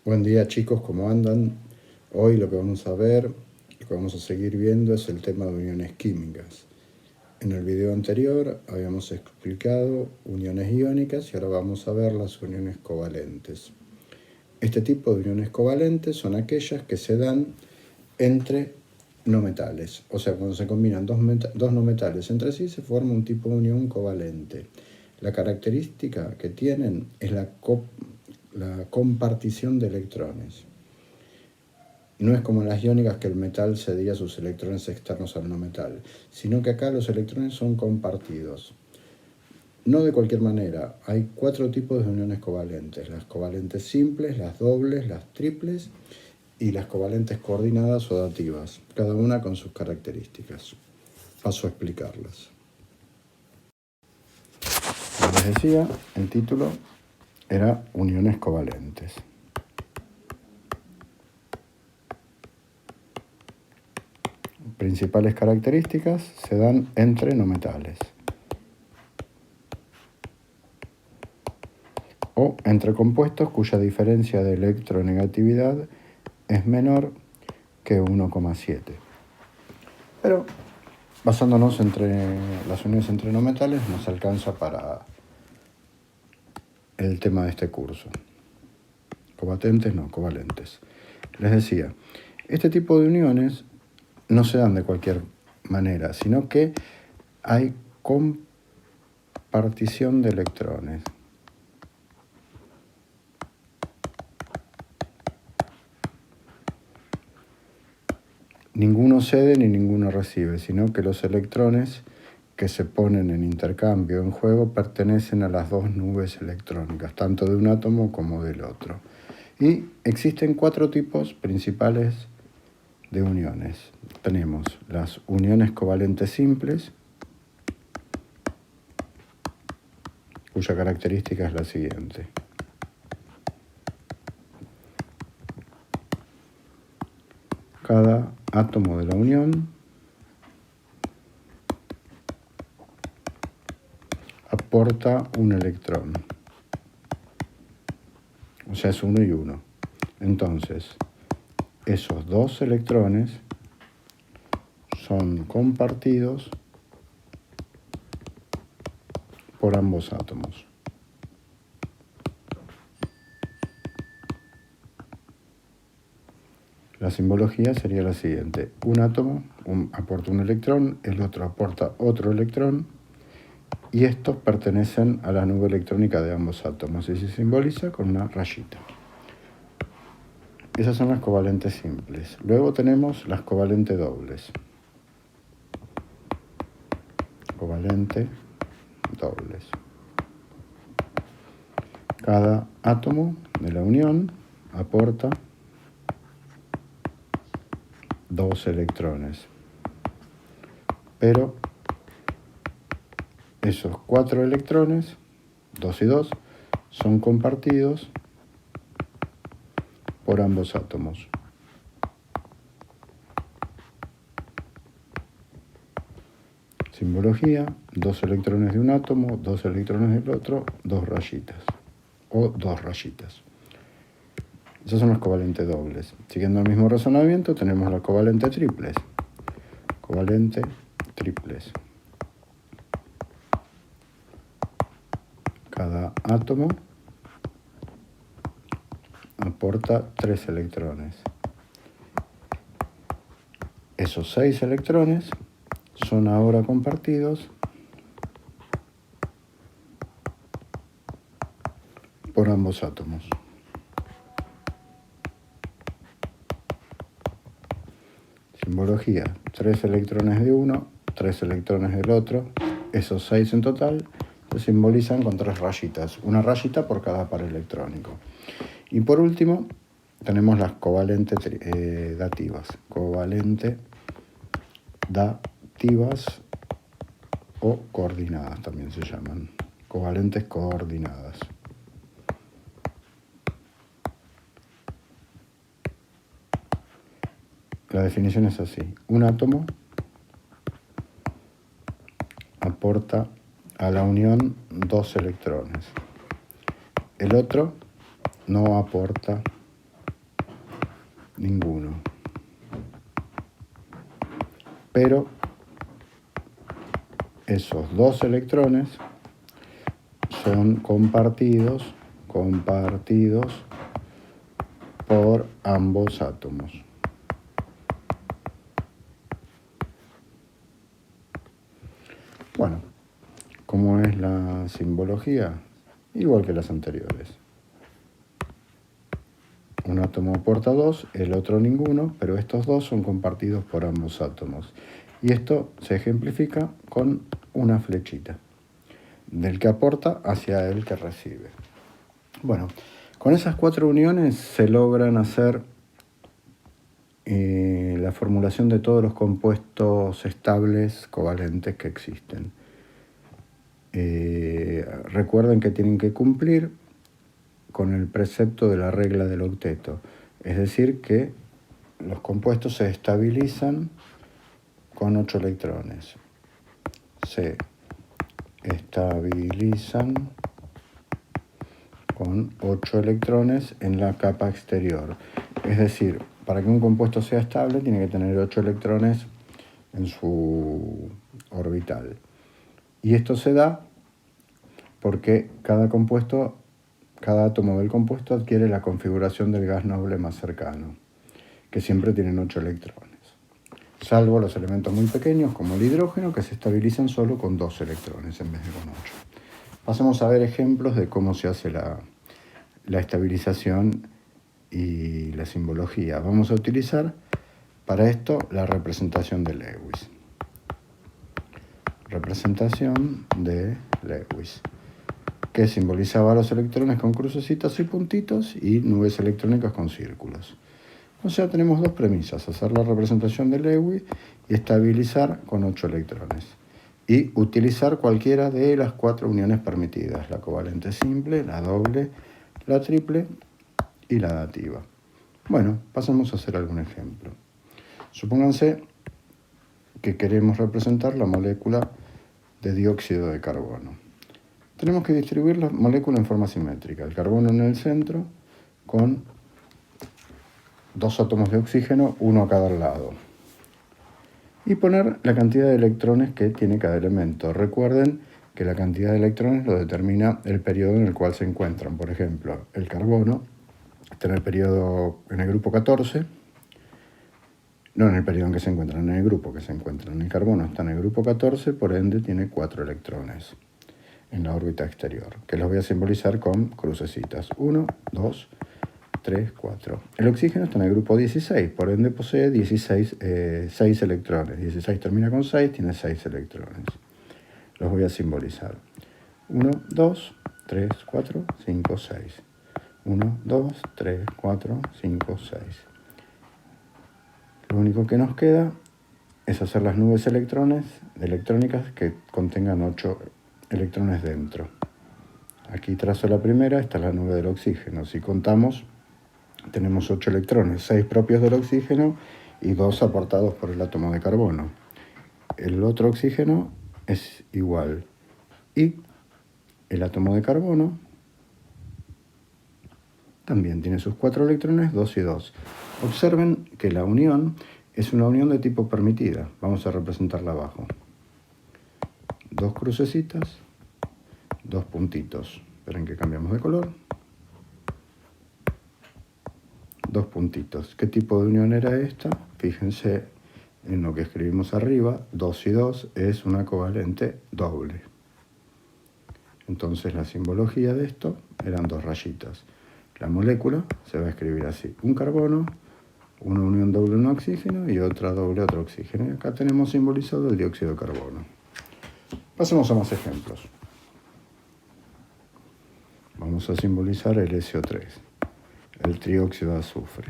Buen día chicos, ¿cómo andan? Hoy lo que vamos a ver, lo que vamos a seguir viendo es el tema de uniones químicas. En el video anterior habíamos explicado uniones iónicas y ahora vamos a ver las uniones covalentes. Este tipo de uniones covalentes son aquellas que se dan entre no metales. O sea, cuando se combinan dos no metales entre sí se forma un tipo de unión covalente. La característica que tienen es la compartición de electrones. No es como en las iónicas que el metal cedía sus electrones externos al no metal, sino que acá los electrones son compartidos. No de cualquier manera, hay 4 tipos de uniones covalentes: las covalentes simples, las dobles, las triples y las covalentes coordinadas o dativas, cada una con sus características. Paso a explicarlas. Como les decía, el título era uniones covalentes. Principales características se dan entre no metales o entre compuestos cuya diferencia de electronegatividad es menor que 1,7. Pero basándonos entre las uniones entre no metales nos alcanza para el tema de este curso. Covalentes no, covalentes. Les decía, este tipo de uniones no se dan de cualquier manera, sino que hay compartición de electrones. Ninguno cede ni ninguno recibe, sino que los electrones que se ponen en intercambio, en juego, pertenecen a las dos nubes electrónicas, tanto de un átomo como del otro. Y existen 4 tipos principales de uniones. Tenemos las uniones covalentes simples, cuya característica es la siguiente. Cada átomo de la unión aporta un electrón. O sea, es 1 y 1. Entonces, esos 2 electrones son compartidos por ambos átomos. La simbología sería la siguiente: un átomo aporta un electrón, el otro aporta otro electrón, y estos pertenecen a la nube electrónica de ambos átomos y se simboliza con una rayita. Esas son las covalentes simples. Luego tenemos las covalentes dobles. Covalente dobles. Cada átomo de la unión aporta 2 electrones. Pero esos 4 electrones, 2 y 2, son compartidos por ambos átomos. Simbología: 2 electrones de un átomo, 2 electrones del otro, 2 rayitas o 2 rayitas. Esas son las covalentes dobles. Siguiendo el mismo razonamiento, tenemos las covalentes triples. Covalente triples. Cada átomo aporta 3 electrones. Esos 6 electrones son ahora compartidos por ambos átomos. Simbología: 3 electrones de uno, 3 electrones del otro. Esos 6 en total se simbolizan con 3 rayitas, una rayita por cada par electrónico. Y por último, tenemos las covalentes dativas. Covalente dativas o coordinadas también se llaman. Covalentes coordinadas. La definición es así: un átomo aporta a la unión 2 electrones. El otro no aporta ninguno. Pero esos dos electrones son compartidos por ambos átomos. Bueno, ¿cómo es la simbología? Igual que las anteriores. Un átomo aporta 2, el otro ninguno, pero estos dos son compartidos por ambos átomos. Y esto se ejemplifica con una flechita, del que aporta hacia el que recibe. Bueno, con esas 4 uniones se logran hacer la formulación de todos los compuestos estables covalentes que existen. Recuerden que tienen que cumplir con el precepto de la regla del octeto, es decir, que los compuestos se estabilizan con 8 electrones. Se estabilizan con 8 electrones en la capa exterior. Es decir, para que un compuesto sea estable tiene que tener 8 electrones en su orbital. Y esto se da porque cada átomo del compuesto adquiere la configuración del gas noble más cercano, que siempre tienen 8 electrones. Salvo los elementos muy pequeños, como el hidrógeno, que se estabilizan solo con 2 electrones en vez de con 8. Pasemos a ver ejemplos de cómo se hace la estabilización y la simbología. Vamos a utilizar para esto la representación de Lewis. Representación de Lewis, que simbolizaba los electrones con crucecitas y puntitos y nubes electrónicas con círculos. O sea, tenemos dos premisas: hacer la representación de Lewis y estabilizar con 8 electrones. Y utilizar cualquiera de las 4 uniones permitidas: la covalente simple, la doble, la triple y la dativa. Bueno, pasemos a hacer algún ejemplo. Supónganse que queremos representar la molécula de dióxido de carbono. Tenemos que distribuir la molécula en forma simétrica, el carbono en el centro con 2 átomos de oxígeno, uno a cada lado, y poner la cantidad de electrones que tiene cada elemento. Recuerden que la cantidad de electrones lo determina el periodo en el cual se encuentran. Por ejemplo, el carbono está en el grupo 14, no en el periodo en que se encuentran, en el grupo que se encuentran. El carbono está en el grupo 14, por ende tiene 4 electrones en la órbita exterior, que los voy a simbolizar con crucecitas. 1, 2, 3, 4. El oxígeno está en el grupo 16, por ende posee 6 electrones. 16 termina con 6, tiene 6 electrones. Los voy a simbolizar. 1, 2, 3, 4, 5, 6. 1, 2, 3, 4, 5, 6. Lo único que nos queda es hacer las nubes electrónicas que contengan 8 electrones dentro. Aquí trazo la primera, esta es la nube del oxígeno. Si contamos, tenemos 8 electrones, 6 propios del oxígeno y 2 aportados por el átomo de carbono. El otro oxígeno es igual. Y el átomo de carbono también tiene sus 4 electrones, 2 y 2. Observen que la unión es una unión de tipo permitida. Vamos a representarla abajo. 2 crucecitas, 2 puntitos. Esperen que cambiamos de color. 2 puntitos. ¿Qué tipo de unión era esta? Fíjense en lo que escribimos arriba. 2 y 2 es una covalente doble. Entonces la simbología de esto eran 2 rayitas. La molécula se va a escribir así: un carbono, una unión doble, un oxígeno y otra doble, otro oxígeno. Y acá tenemos simbolizado el dióxido de carbono. Pasemos a más ejemplos. Vamos a simbolizar el SO3, el trióxido de azufre.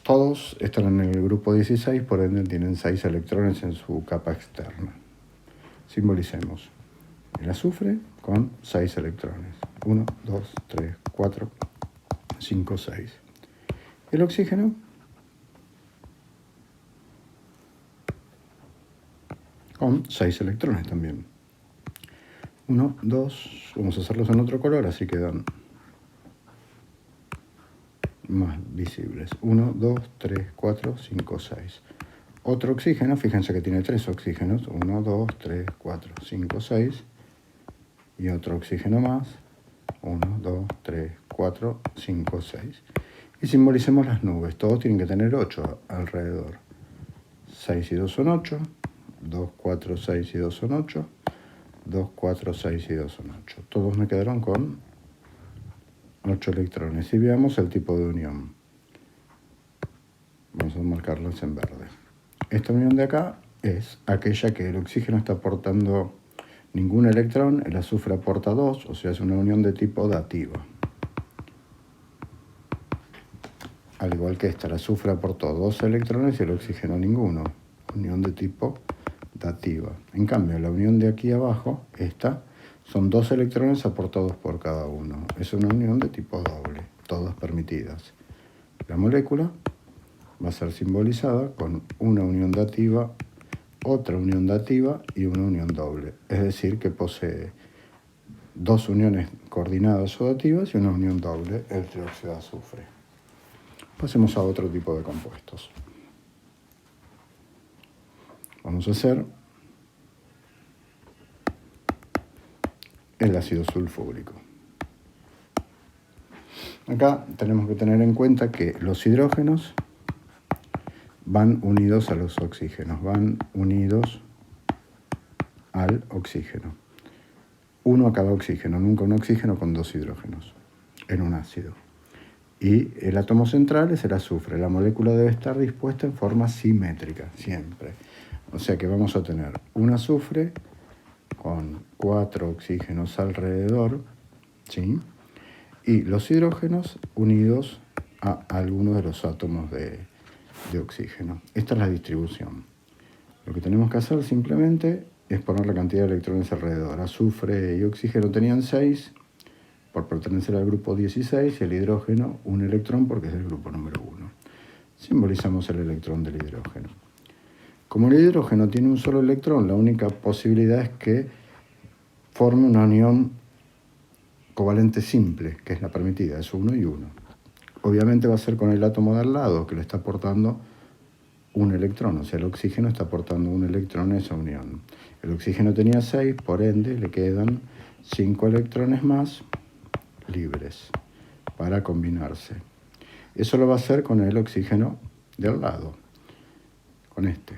Todos están en el grupo 16, por ende tienen 6 electrones en su capa externa. Simbolicemos el azufre con 6 electrones. 1, 2, 3, 4, 5, 6. El oxígeno con 6 electrones también. 1, 2, vamos a hacerlos en otro color, así quedan más visibles. 1, 2, 3, 4, 5, 6. Otro oxígeno, fíjense que tiene 3 oxígenos. 1, 2, 3, 4, 5, 6. Y otro oxígeno más. 1, 2, 3, 4, 5, 6. Y simbolicemos las nubes. Todos tienen que tener 8 alrededor. 6 y 2 son 8. 2, 4, 6 y 2 son 8. 2, 4, 6 y 2 son 8. Todos me quedaron con 8 electrones. Y veamos el tipo de unión. Vamos a marcarlas en verde. Esta unión de acá es aquella que el oxígeno está aportando ningún electrón, el azufre aporta 2, o sea, es una unión de tipo dativa. Al igual que esta, el azufre aportó 2 electrones y el oxígeno ninguno. Unión de tipo dativa. En cambio, la unión de aquí abajo, esta, son 2 electrones aportados por cada uno. Es una unión de tipo doble, todas permitidas. La molécula va a ser simbolizada con una unión dativa, otra unión dativa y una unión doble. Es decir, que posee 2 uniones coordinadas o dativas y una unión doble, el trióxido de azufre. Pasemos a otro tipo de compuestos. Vamos a hacer el ácido sulfúrico. Acá tenemos que tener en cuenta que los hidrógenos van unidos a los oxígenos, van unidos al oxígeno. Uno a cada oxígeno, nunca un oxígeno con 2 hidrógenos en un ácido. Y el átomo central es el azufre. La molécula debe estar dispuesta en forma simétrica, siempre. O sea que vamos a tener un azufre con 4 oxígenos alrededor, ¿sí? Y los hidrógenos unidos a alguno de los átomos de oxígeno. Esta es la distribución. Lo que tenemos que hacer simplemente es poner la cantidad de electrones alrededor. Azufre y oxígeno tenían 6 por pertenecer al grupo 16 y el hidrógeno un electrón porque es el grupo número 1. Simbolizamos el electrón del hidrógeno. Como el hidrógeno tiene un solo electrón, la única posibilidad es que forme una unión covalente simple, que es la permitida, es 1 y 1. Obviamente va a ser con el átomo de al lado, que le está aportando un electrón, o sea, el oxígeno está aportando un electrón a esa unión. El oxígeno tenía 6, por ende le quedan 5 electrones más libres para combinarse. Eso lo va a hacer con el oxígeno de al lado, con este.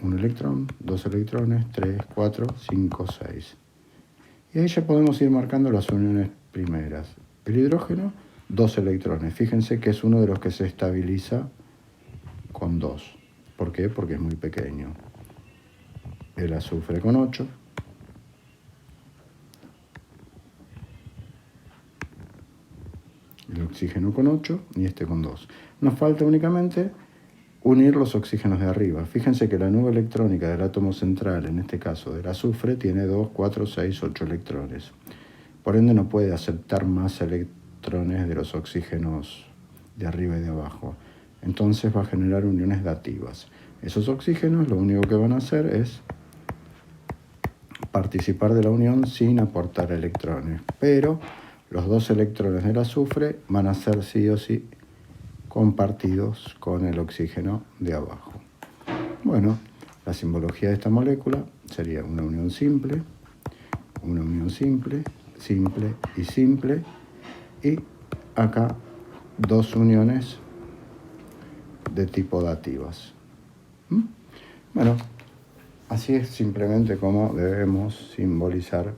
Un electrón, 2 electrones, 3, 4, 5, 6. Y ahí ya podemos ir marcando las uniones primeras. El hidrógeno, 2 electrones. Fíjense que es uno de los que se estabiliza con 2. ¿Por qué? Porque es muy pequeño. El azufre con 8. El oxígeno con 8 y este con 2. Nos falta únicamente unir los oxígenos de arriba. Fíjense que la nube electrónica del átomo central, en este caso del azufre, tiene 2, 4, 6, 8 electrones. Por ende no puede aceptar más electrones de los oxígenos de arriba y de abajo. Entonces va a generar uniones dativas. Esos oxígenos lo único que van a hacer es participar de la unión sin aportar electrones. Pero los 2 electrones del azufre van a ser sí o sí compartidos con el oxígeno de abajo. Bueno, la simbología de esta molécula sería una unión simple, simple y simple, y acá 2 uniones de tipo dativas. Bueno, así es simplemente como debemos simbolizar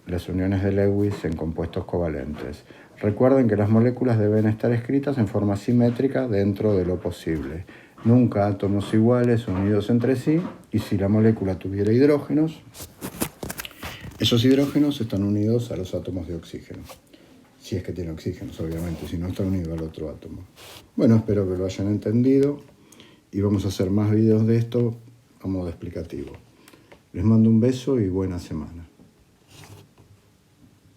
las uniones de Lewis en compuestos covalentes. Recuerden que las moléculas deben estar escritas en forma simétrica dentro de lo posible. Nunca átomos iguales unidos entre sí, y si la molécula tuviera hidrógenos, esos hidrógenos están unidos a los átomos de oxígeno. Si es que tiene oxígenos, obviamente, si no está unido al otro átomo. Bueno, espero que lo hayan entendido y vamos a hacer más videos de esto a modo explicativo. Les mando un beso y buena semana.